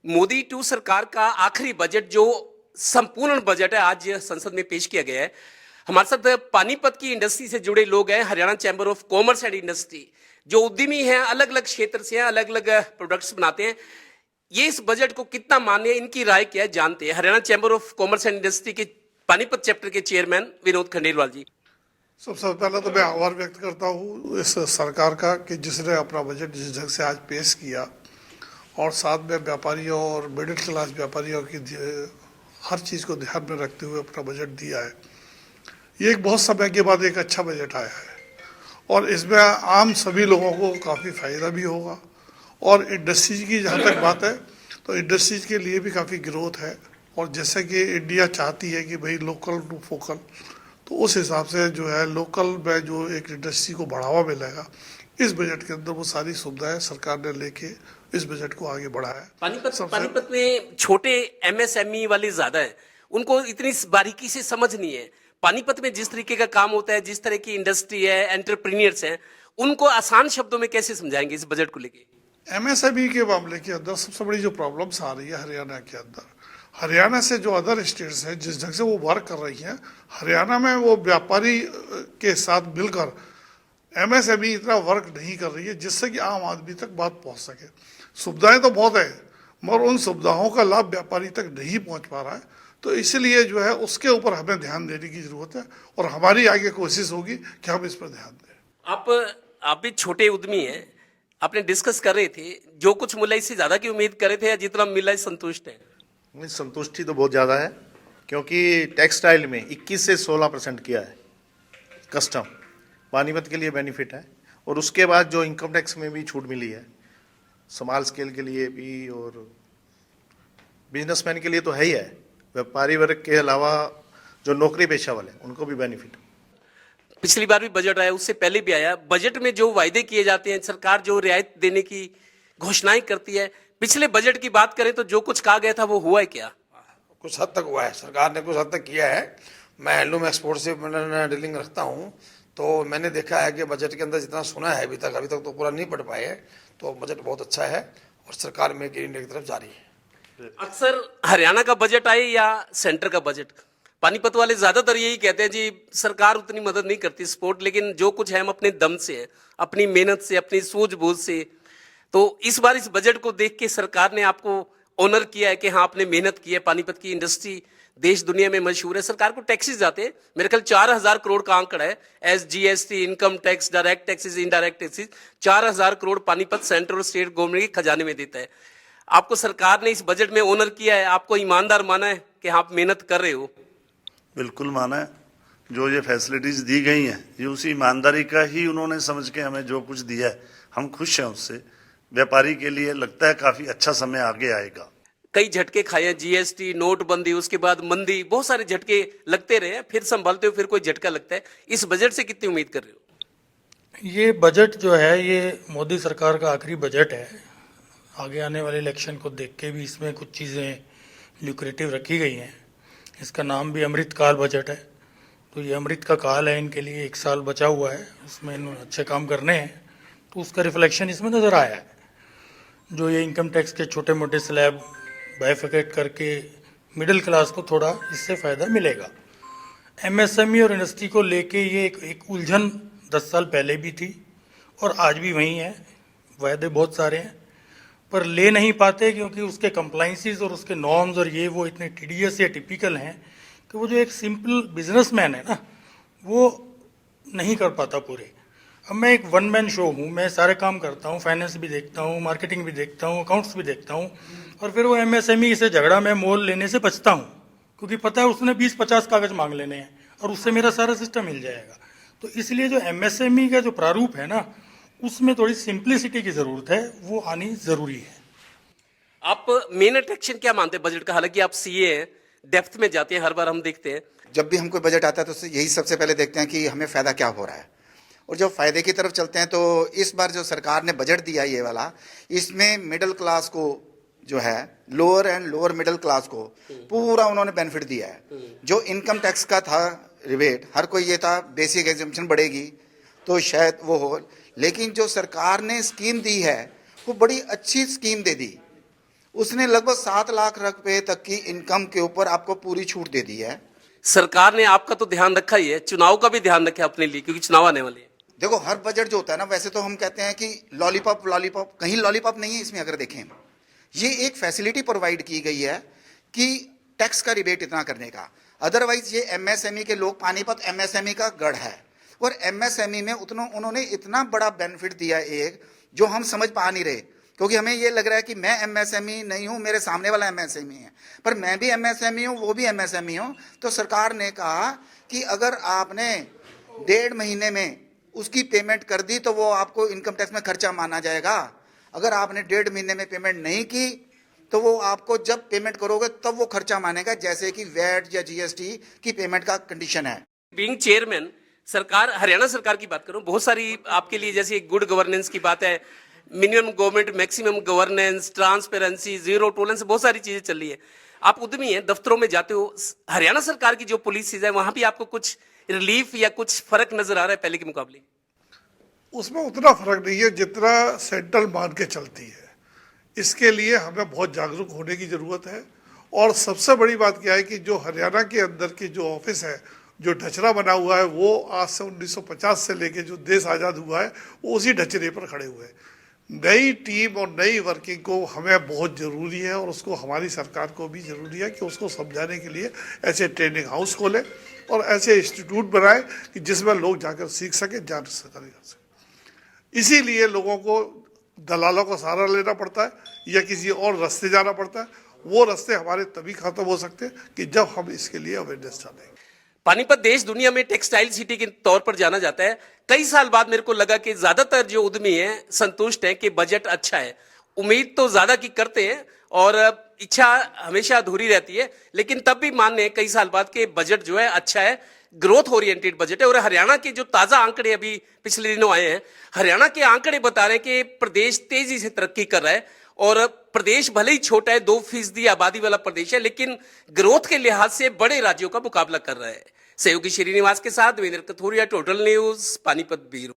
Modi to सरकार का आखिरी बजट जो संपूर्ण बजट है आज संसद में पेश किया गया है। हमारे साथ पानीपत की इंडस्ट्री से जुड़े लोग हैं, Haryana chamber of commerce and industry, जो उद्यमी हैं, अलग अलग क्षेत्र से हैं, अलग अलग प्रोडक्ट्स बनाते हैं। ये इस बजट को कितना मान्य है, इनकी राय क्या है, जानते हैं। Haryana chamber of commerce and industry के पानीपत चैप्टर के चेयरमैन विनोद खंडेलवाल जी। सबसे पहले तो मैं आभार व्यक्त करता हूँ इस सरकार का कि जिसने अपना बजट जिस ढंग से आज पेश किया और साथ में व्यापारियों और मिडिल क्लास व्यापारियों की हर चीज़ को ध्यान में रखते हुए अपना बजट दिया है। ये एक बहुत समय के बाद एक अच्छा बजट आया है और इसमें आम सभी लोगों को काफ़ी फायदा भी होगा। और इंडस्ट्रीज की जहाँ तक बात है तो इंडस्ट्रीज के लिए भी काफ़ी ग्रोथ है। और जैसे कि इंडिया चाहती है कि भाई लोकल टू फोकल, तो उस हिसाब से जो है लोकल में जो एक इंडस्ट्री को बढ़ावा मिलेगा, इस बजट के अंदर वो सारी सुविधाएं सरकार ने लेके इस बजट को आगे बढ़ाया है। पानीपत में छोटे एमएसएमई वाले ज्यादा है, उनको इतनी बारीकी से समझ नहीं है। पानीपत में जिस तरीके का काम होता है, जिस तरह की इंडस्ट्री है, एंटरप्रेन्योर्स हैं, उनको आसान शब्दों में कैसे समझाएंगे इस बजट को लेके? एमएसएमई के मामले के अंदर सबसे बड़ी जो प्रॉब्लम्स आ रही है हरियाणा के अंदर, हरियाणा से जो अदर स्टेट्स हैं जिस ढंग से वो वर्क कर रही हैं, हरियाणा में वो व्यापारी के साथ मिलकर एमएसएमई इतना वर्क नहीं कर रही है जिससे कि आम आदमी तक बात पहुंच सके। सुविधाएं तो बहुत है मगर उन सुविधाओं का लाभ व्यापारी तक नहीं पहुंच पा रहा है, तो इसलिए जो है उसके ऊपर हमें ध्यान देने की जरूरत है और हमारी आगे कोशिश होगी कि हम इस पर ध्यान दें। आप भी छोटे उद्यमी हैं, आपने डिस्कस कर रहे थे, जो कुछ मिला इससे ज्यादा की उम्मीद कर रहे थे या जितना मिला संतुष्ट है? नहीं, संतुष्टि तो बहुत ज़्यादा है क्योंकि टेक्सटाइल में 21 से 16% किया है कस्टम, पानीपत के लिए बेनिफिट है। और उसके बाद जो इनकम टैक्स में भी छूट मिली है स्मॉल स्केल के लिए भी और बिजनेसमैन के लिए तो है ही है, व्यापारी वर्ग के अलावा जो नौकरी पेशा वाले उनको भी बेनिफिट। पिछली बार भी बजट आया, उससे पहले भी आया। बजट में जो वायदे किए जाते हैं, सरकार जो रियायत देने की घोषणाएं करती है, पिछले बजट की बात करें तो जो कुछ कहा गया था वो हुआ है क्या? कुछ हद तक हुआ है, सरकार ने कुछ हद तक किया है। मैं हैंडलूम एक्सपोर्ट से डीलिंग रखता हूँ, तो मैंने देखा है कि बजट के अंदर जितना सुना है अभी तक तो पूरा नहीं पढ़ पाए है। तो बजट बहुत अच्छा है और सरकार मेक इन इंडिया की तरफ जारी है। अक्सर हरियाणा का बजट आए या सेंटर का बजट, पानीपत वाले ज्यादातर यही कहते हैं जी सरकार उतनी मदद नहीं करती सपोर्ट, लेकिन जो कुछ है हम अपने दम से है, अपनी मेहनत से, अपनी सूझबूझ से। तो इस बार इस बजट को देख के सरकार ने आपको ऑनर किया है कि हाँ आपने मेहनत की है। पानीपत की इंडस्ट्री देश दुनिया में मशहूर है। सरकार को टैक्सेस जाते हैं, मेरे ख्याल 4000 करोड़ का आंकड़ा है, S GST, income tax, direct taxes, indirect taxes, 4000 crore Panipat central और स्टेट गवर्नमेंट के खजाने में देता है। आपको सरकार ने इस बजट में ऑनर किया है, आपको ईमानदार माना है कि आप मेहनत कर रहे हो? बिल्कुल माना है। जो ये फैसिलिटीज दी गई हैं ये उसी ईमानदारी का ही उन्होंने समझ के हमें जो कुछ दिया है, हम खुश हैं उससे। व्यापारी के लिए लगता है काफी अच्छा समय आगे आएगा। कई झटके खाए हैं, जीएसटी, नोटबंदी, उसके बाद मंदी, बहुत सारे झटके लगते रहे, फिर संभालते हो, फिर कोई झटका लगता है। इस बजट से कितनी उम्मीद कर रहे हो? ये बजट जो है ये मोदी सरकार का आखिरी बजट है। आगे आने वाले इलेक्शन को देख के भी इसमें कुछ चीज़ें ल्यूक्रेटिव रखी गई हैं। इसका नाम भी अमृतकाल बजट है, तो ये अमृत का काल है इनके लिए, 1 साल बचा हुआ है, उसमें इन्होंने अच्छे काम करने हैं, तो उसका रिफ्लेक्शन इसमें नज़र आया है। जो ये इनकम टैक्स के छोटे मोटे स्लैब बाइफिकेट करके मिडिल क्लास को थोड़ा इससे फ़ायदा मिलेगा। एमएसएमई और इंडस्ट्री को लेके ये एक उलझन 10 साल पहले भी थी और आज भी वही है। वायदे बहुत सारे हैं पर ले नहीं पाते क्योंकि उसके कंप्लाइंसेस और उसके नॉर्म्स और ये वो इतने टीडियस या टिपिकल हैं कि वो जो एक सिंपल बिजनेसमैन है ना वो नहीं कर पाता पूरे। अब मैं एक वन मैन शो हूँ, मैं सारे काम करता हूँ, फाइनेंस भी देखता हूँ, मार्केटिंग भी देखता हूँ, अकाउंट्स भी देखता हूँ, और फिर वो एमएसएमई से झगड़ा में मोल लेने से बचता हूँ क्योंकि पता है उसने 20-50 कागज मांग लेने हैं और उससे मेरा सारा सिस्टम मिल जाएगा। तो इसलिए जो एमएसएमई का जो प्रारूप है ना उसमें थोड़ी सिंप्लिसिटी की ज़रूरत है, वो आनी ज़रूरी है। आप मेन अट्रैक्शन क्या मानते हैं बजट का? हालांकि आप सीए हैं, डेप्थ में जाते हैं, हर बार हम देखते हैं जब भी हमको बजट आता है तो यही सबसे पहले देखते हैं कि हमें फ़ायदा क्या हो रहा है, और जब फ़ायदे की तरफ चलते हैं तो इस बार जो सरकार ने बजट दिया ये वाला, इसमें मिडिल क्लास को जो है, lower and lower middle class को पूरा उन्होंने बेनिफिट दिया है। जो इनकम टैक्स का था रिबेट, हर कोई ये था बेसिक एग्जम्पशन बढ़ेगी तो शायद वो हो, लेकिन जो सरकार ने स्कीम दी है वो बड़ी अच्छी स्कीम दे दी उसने लगभग 7 लाख रुपए तक की इनकम के ऊपर आपको पूरी छूट दे दी है। सरकार ने आपका तो ध्यान रखा ही है, चुनाव का भी ध्यान रखे अपने लिए, क्योंकि चुनाव आने वाले हैं। देखो, हर बजट जो होता है ना, वैसे तो हम कहते हैं कि लॉलीपॉप लॉलीपॉप, कहीं लॉलीपॉप नहीं है इसमें। अगर देखें, ये एक फैसिलिटी प्रोवाइड की गई है कि टैक्स का रिबेट इतना करने का। अदरवाइज ये एमएसएमई के लोग, पानीपत एमएसएमई का गढ़ है, और एमएसएमई में उन्होंने इतना बड़ा बेनिफिट दिया एक, जो हम समझ पा नहीं रहे, क्योंकि हमें ये लग रहा है कि मैं एमएसएमई नहीं हूं, मेरे सामने वाला एमएसएमई है, पर मैं भी एमएसएमई हूं, वो भी एमएसएमई हूं। तो सरकार ने कहा कि अगर आपने 1.5 महीने में उसकी पेमेंट कर दी तो वो आपको इनकम टैक्स में खर्चा माना जाएगा। अगर आपने 1.5 महीने में पेमेंट नहीं की तो वो आपको जब पेमेंट करोगे तब वो खर्चा मानेगा, जैसे कि वैट या जीएसटी की पेमेंट का कंडीशन है। बीइंग चेयरमैन, सरकार, हरियाणा सरकार की बात करूं, बहुत सारी आपके लिए, जैसे गुड गवर्नेंस की बात है, minimum government, maximum governance, transparency, zero tolerance, बहुत सारी चीजें चल रही है। आप उद्यमी हैं, दफ्तरों में जाते हो, हरियाणा सरकार की जो पॉलिसीज है वहां भी आपको कुछ रिलीफ या कुछ फर्क नजर आ रहा है पहले के मुकाबले? उसमें उतना फर्क नहीं है जितना सेंट्रल मान के चलती है। इसके लिए हमें बहुत जागरूक होने की ज़रूरत है। और सबसे बड़ी बात क्या है कि जो हरियाणा के अंदर की जो ऑफिस है, जो ढचरा बना हुआ है, वो आज से 1950 से लेके जो देश आज़ाद हुआ है वो उसी ढचरे पर खड़े हुए हैं। नई टीम और नई वर्किंग को हमें बहुत ज़रूरी है, और उसको हमारी सरकार को भी ज़रूरी है कि उसको समझाने के लिए ऐसे ट्रेनिंग हाउस खोले और ऐसे इंस्टीट्यूट बनाए कि जिसमें लोग जाकर सीख सकें, जान सकें। इसीलिए लोगों को दलालों का सहारा लेना पड़ता है या किसी और रास्ते जाना पड़ता है। वो रास्ते हमारे तभी खत्म हो सकते हैं कि जब हम इसके लिए अवेयरनेस डालेंगे। पानीपत देश दुनिया में टेक्सटाइल सिटी के तौर पर जाना जाता है। कई साल बाद मेरे को लगा कि ज्यादातर जो उद्यमी हैं संतुष्ट हैं कि बजट अच्छा है। उम्मीद तो ज्यादा की करते हैं और इच्छा हमेशा अधूरी रहती है, लेकिन तब भी मानने कई साल बाद के बजट जो है अच्छा है, ग्रोथ ओरिएंटेड बजट है। और हरियाणा के जो ताजा आंकड़े अभी पिछले दिनों आए हैं, हरियाणा के आंकड़े बता रहे हैं कि प्रदेश तेजी से तरक्की कर रहा है। और प्रदेश भले ही छोटा है, 2% आबादी वाला प्रदेश है, लेकिन ग्रोथ के लिहाज से बड़े राज्यों का मुकाबला कर रहा है। सहयोगी श्रीनिवास के साथ Devendra Kathoria, total news, Panipat bureau.